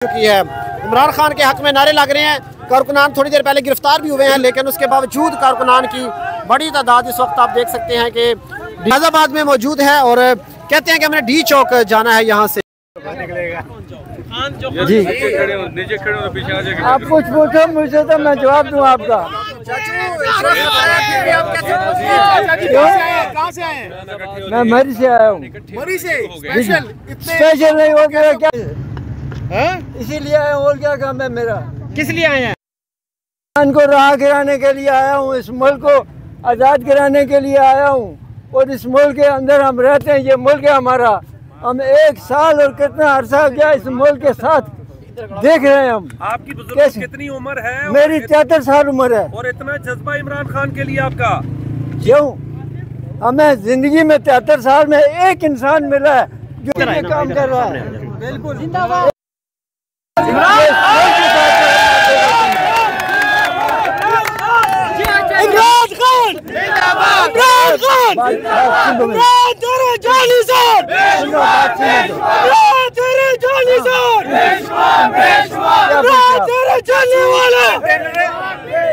चुकी है। इमरान खान के हक में नारे लग रहे हैं। कारकुनान थोड़ी देर पहले गिरफ्तार भी हुए हैं, लेकिन उसके बावजूद कारकुनान की बड़ी तादाद इस वक्त आप देख सकते हैं कि फैजाबाद में मौजूद है और कहते हैं कि हमने डी चौक जाना है यहाँ से। जी आप कुछ पूछो मुझसे तो मैं जवाब दूँ आपका। कहाँ से आए? मैं मरी से आया हूँ। मरी से स्पेशल नहीं हो गया क्या? इसीलिए आया हूँ, और क्या काम है मेरा? किस लिए आए हैं? को राह गिराने के लिए आया हूँ, इस मुल्क को आज़ाद कराने के लिए आया हूँ। और इस मुल्क के अंदर हम रहते हैं, ये मुल्क है हमारा। हम 1 साल और कितना अरसा हो गया इस मुल्क के साथ देख रहे हैं हम। आपकी बुजुर्ग कितनी उम्र है? मेरी 73 साल उम्र है। और इतना जज्बा इमरान खान के लिए आपका क्यों? हमें जिंदगी में 73 साल में एक इंसान मिला है जो ये काम कर रहा है। बिल्कुल जिंदाबाद।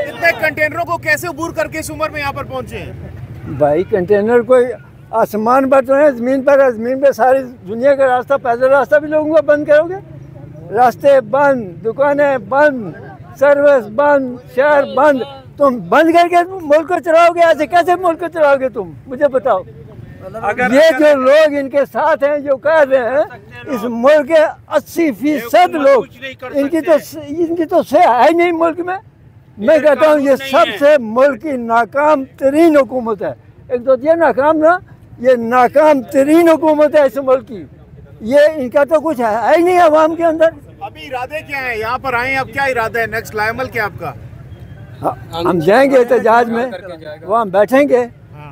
इतने कंटेनरों को कैसे अबूर करके इस उम्र में यहाँ पर पहुँचे? भाई कंटेनर कोई आसमान पर तो है, जमीन पर है। जमीन पे सारी दुनिया का रास्ता, पैदल रास्ता भी लोगों को बंद करोगे? रास्ते बंद, दुकानें बंद, सर्विस बंद, शहर बंद। तुम बंद करके मुल्क को चलाओगे? ऐसे कैसे मुल्क को चलाओगे तुम? मुझे बताओ। ये जो लोग इनके साथ हैं, जो कह रहे हैं इस मुल्क के 80% लोग, इनकी तो से है नहीं मुल्क में। मैं कहता हूँ ये सबसे मुल्क की नाकाम तरीन हुकूमत है। एक तो ये नाकाम ना, ये नाकाम तरीन हुकूमत है इस मुल्क की। ये इनका तो कुछ है ही नहीं अवाम के अंदर। अभी इरादे क्या है? यहाँ पर आए अब क्या इरादा है? नेक्स्ट लाइमल क्या आपका? हम जाएंगे एहतजाज में, वहाँ बैठेंगे,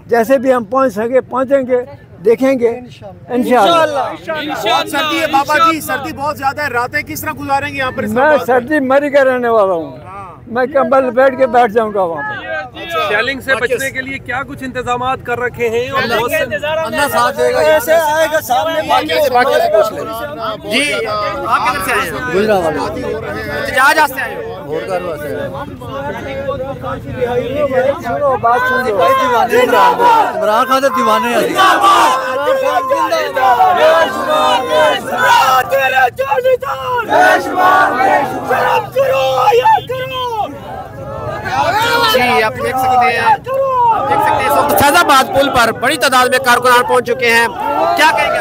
जैसे भी हम पहुँच सके पहुँचेंगे, देखेंगे इंशाअल्लाह। सर्दी है बाबा जी, सर्दी बहुत ज्यादा है, रातें किस तरह गुजारेंगे यहाँ पर? मैं सर्दी मरी का रहने वाला हूँ। मैं कंबल बैठ के बैठ जाऊंगा वहाँ पर। शेलिंग से बचने के लिए क्या कुछ इंतजाम कर रखे हैं? और अल्लाह साथ देगा। ऐसे आएगा सामने जी, आप किधर से आए हैं? गुजरावाला एहतजाज से आए हो? बात सुन लो। इमरान खान तो दीवाने हैं। जी, आप देख सकते हैं इस वक्त फैजाबाद पुल पर बड़ी तादाद में कारकुनान पहुंच चुके हैं। क्या कहेंगे?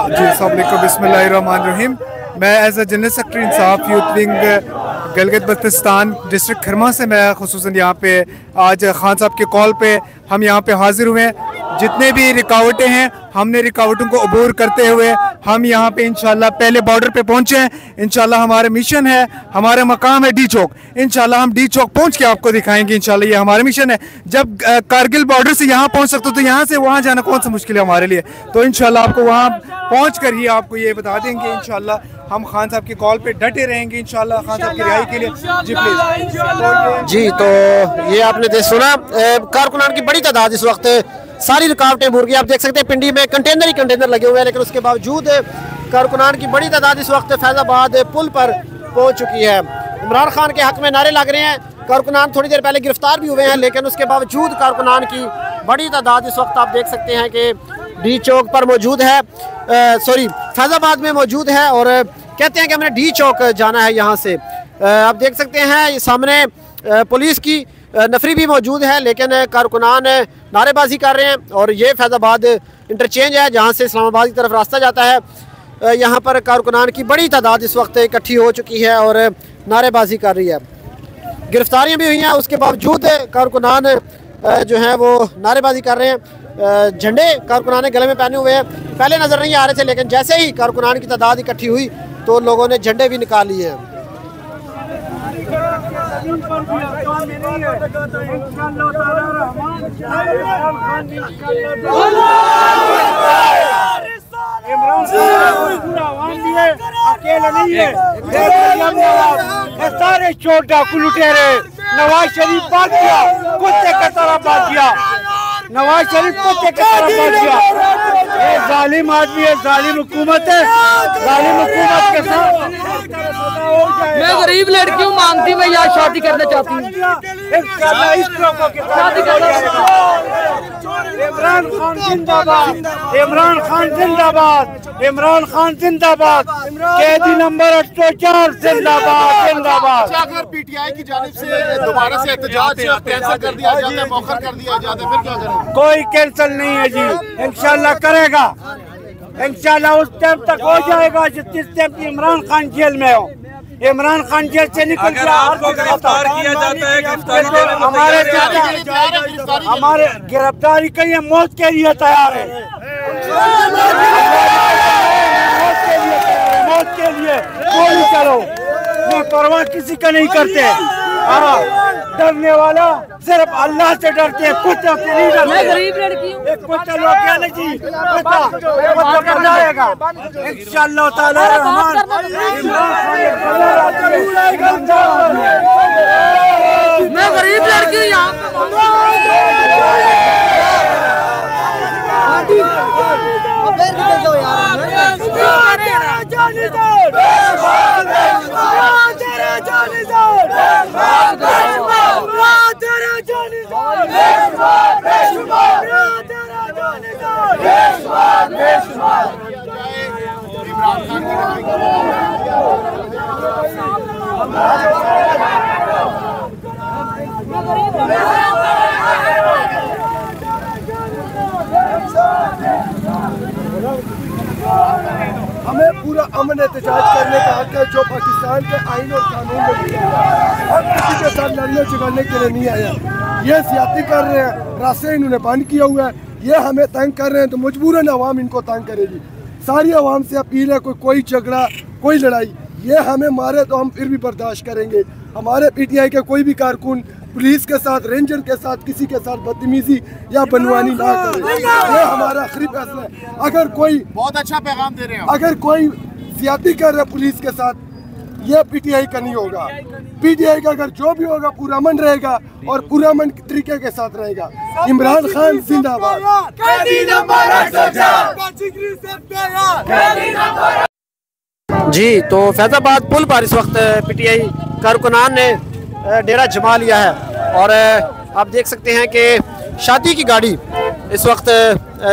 जी अस्सलाम बिस्मिल्लाहिर्रहमानिर्रहीम। मैं as a general secretary Insaf youth wing Gilgit Baltistan district Kharma से मैं खुसूसन यहाँ पे आज खान साहब के कॉल पे हम यहाँ पे हाजिर हुए हैं। जितने भी रुकावटें हैं, हमने रुकावटों को अबूर करते हुए हम यहाँ पे इंशाल्लाह पहले बॉर्डर पे पहुँचे हैं। इंशाल्लाह हमारा मिशन है, हमारा मकाम है डी चौक। इंशाल्लाह हम डी चौक पहुँच के आपको दिखाएंगे। इंशाल्लाह ये हमारा मिशन है। जब कारगिल बॉर्डर से यहाँ पहुँच सकते हो तो यहाँ से वहाँ जाना कौन सा मुश्किल है हमारे लिए? तो इंशाल्लाह आपको वहाँ पहुँच कर ही आपको ये बता देंगे। इंशाल्लाह हम खान साहब के कॉल पे डटे रहेंगे इंशाल्लाह खान साहब की रिहाई के लिए। जी प्लीज। जी, तो ये आपने सुना, कारकुनान की बड़ी तादाद इस वक्त सारी रुकावटें भूर गई। आप देख सकते हैं पिंडी में कंटेनर ही कंटेनर लगे हुए हैं, लेकिन उसके बावजूद कारकुनान की बड़ी तादाद इस वक्त फैजाबाद पुल पर पहुंच चुकी है। इमरान खान के हक में नारे लग रहे हैं। कारकुनान थोड़ी देर पहले गिरफ्तार भी हुए हैं, लेकिन उसके बावजूद कारकुनान की बड़ी तादाद इस वक्त आप देख सकते हैं कि डी चौक पर मौजूद है, फैजाबाद में मौजूद है और कहते हैं कि हमने डी चौक जाना है यहाँ से। आप देख सकते हैं सामने पुलिस की नफरी भी मौजूद है, लेकिन कारकुनान नारेबाजी कर रहे हैं। और ये फैजाबाद इंटरचेंज है जहाँ से इस्लामाबाद की तरफ रास्ता जाता है। यहाँ पर कारकुनान की बड़ी तादाद इस वक्त इकट्ठी हो चुकी है और नारेबाजी कर रही है। गिरफ्तारियाँ भी हुई हैं, उसके बावजूद कारकुनान जो हैं वो नारेबाजी कर रहे हैं। झंडे कारकुनान गले में पहने हुए हैं, पहले नज़र नहीं आ रहे थे, लेकिन जैसे ही कारकुनान की तादाद इकट्ठी हुई तो लोगों ने झंडे भी निकाल लिए हैं। अकेला नहीं है, सारे चोर डाकू लुटेरे। नवाज शरीफ बात किया, कुत्ते का तरह बात किया। नवाज शरीफ कुत्ते का तरह बात किया। ये जालिम आदमी है, जालिम हुकूमत है, जालिम हुकूमत के साथ मैं गरीब लड़की हूँ, मांगती मैं यहाँ शादी करना चाहती हूँ। शादी करना। इमरान खान जिंदाबाद, इमरान खान जिंदाबाद, इमरान खान जिंदाबाद, कैदी नंबर 804 जिंदाबाद जिंदाबाद। अगर पीटीआई की जानिब से दोबारा से एहतजाज कैंसिल कर दिया जाता है, मौखर कर दिया जाता है, फिर क्या करेंगे? कोई कैंसिल नहीं है जी, इंशाल्लाह करेगा, इंशाल्लाह उस टाइम तक हो जाएगा जिस टाइम इमरान खान जेल में हो। इमरान खान जेल से निकल गिरफ्तार किया जाता है, हमारे गिरफ्तारी के लिए मौत के लिए तैयार है, मौत के लिए गोली चलो, मैं परवाह किसी का नहीं करते। डरने वाला सिर्फ अल्लाह से डरते हैं, कुत्ते से नहीं डरते। मैं गरीब लड़की हूँ। कुत्ता लोग क्या नहीं जी, कुत्ता कर जाएगा इंशाअल्लाह ताला रहमान। मैं गरीब लड़की हूँ यहाँ हमें पूरा अमन एहतजाज करने का हक है, जो पाकिस्तान के आइन और कानून में लिखा है। हम किसी के साथ लड़ने झगड़ने के लिए नहीं आए। ये ज्यादती कर रहे हैं, रास्ते इन्होंने बंद किया हुआ है, ये हमें तंग कर रहे हैं, तो मजबूरन अवाम इनको तंग करेगी। सारी अवाम से अपील है, कोई झगड़ा कोई लड़ाई ये हमें मारे तो हम फिर भी बर्दाश्त करेंगे। हमारे पीटीआई के कोई भी कारकुन पुलिस के साथ, रेंजर के साथ, किसी के साथ बदतमीजी या बनवानी ना करे, ये हमारा आखिरी फैसला है। अगर कोई बहुत अच्छा पैगाम दे रहे हैं, अगर कोई ज्यादती कर रहा है पुलिस के साथ, ये पीटीआई का नहीं होगा। पीटीआई का अगर जो भी होगा पुरअमन रहेगा और पुरअमन तरीके के साथ रहेगा। इमरान खान जिंदाबाद। जी, तो फैजाबाद पुल पर इस वक्त पीटीआई कारकुनान ने डेरा जमा लिया है और आप देख सकते हैं कि शादी की गाड़ी इस वक्त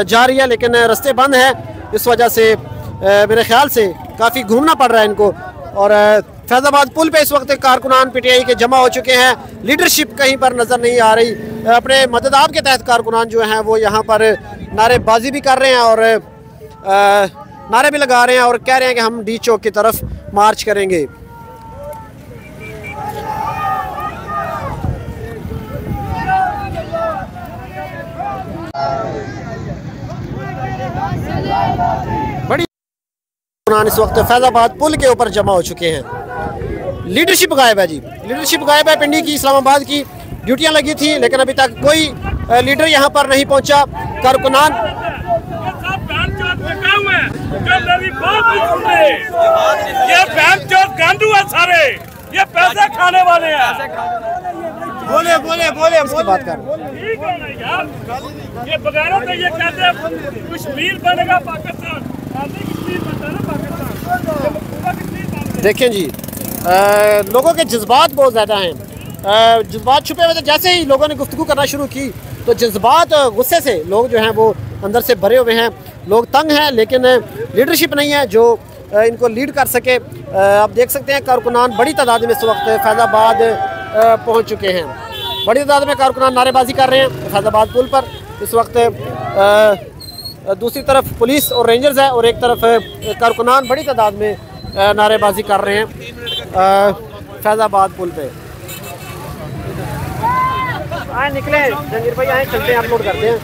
जा रही है, लेकिन रास्ते बंद हैं, इस वजह से मेरे ख्याल से काफ़ी घूमना पड़ रहा है इनको। और फैजाबाद पुल पे इस वक्त कारकुनान पीटीआई के जमा हो चुके हैं, लीडरशिप कहीं पर नज़र नहीं आ रही। अपने मददाब के तहत कारकुनान जो हैं वो यहाँ पर नारेबाजी भी कर रहे हैं और नारे भी लगा रहे हैं और कह रहे हैं कि हम डी चौक की तरफ मार्च करेंगे। बड़ी इस वक्त फैजाबाद पुल के ऊपर जमा हो चुके हैं। लीडरशिप गायब है जी, लीडरशिप गायब है। पिंडी की, इस्लामाबाद की ड्यूटियां लगी थी, लेकिन अभी तक कोई लीडर यहाँ पर नहीं पहुँचा। कारकुनान सारे ये पैसे खाने वाले हैं। बोले बोले बोले इसकी बात कर ठीक है ना यार, ये बगैर तो ये कहते हैं कश्मीर बनेगा पाकिस्तान, कश्मीर बनता है ना पाकिस्तान। देखें जी, लोगों के जज्बात बहुत ज़्यादा हैं, जज्बात छुपे हुए थे। जैसे ही लोगों ने गुफ्तगू करना शुरू की तो जज्बात, गुस्से से लोग जो हैं वो अंदर से भरे हुए हैं, लोग तंग हैं, लेकिन लीडरशिप नहीं है जो इनको लीड कर सके। आप देख सकते हैं कारकुनान बड़ी तादाद में इस वक्त फैज़ाबाद पहुंच चुके हैं। बड़ी तादाद में कारकुनान नारेबाजी कर रहे हैं फैज़ाबाद पुल पर। इस वक्त दूसरी तरफ पुलिस और रेंजर्स है और एक तरफ कारकुनान बड़ी तादाद में नारेबाजी कर रहे हैं फैज़ाबाद पुल पे। आए निकले जंगीर भाई, आए चलते हैं, अपलोड करते हैं।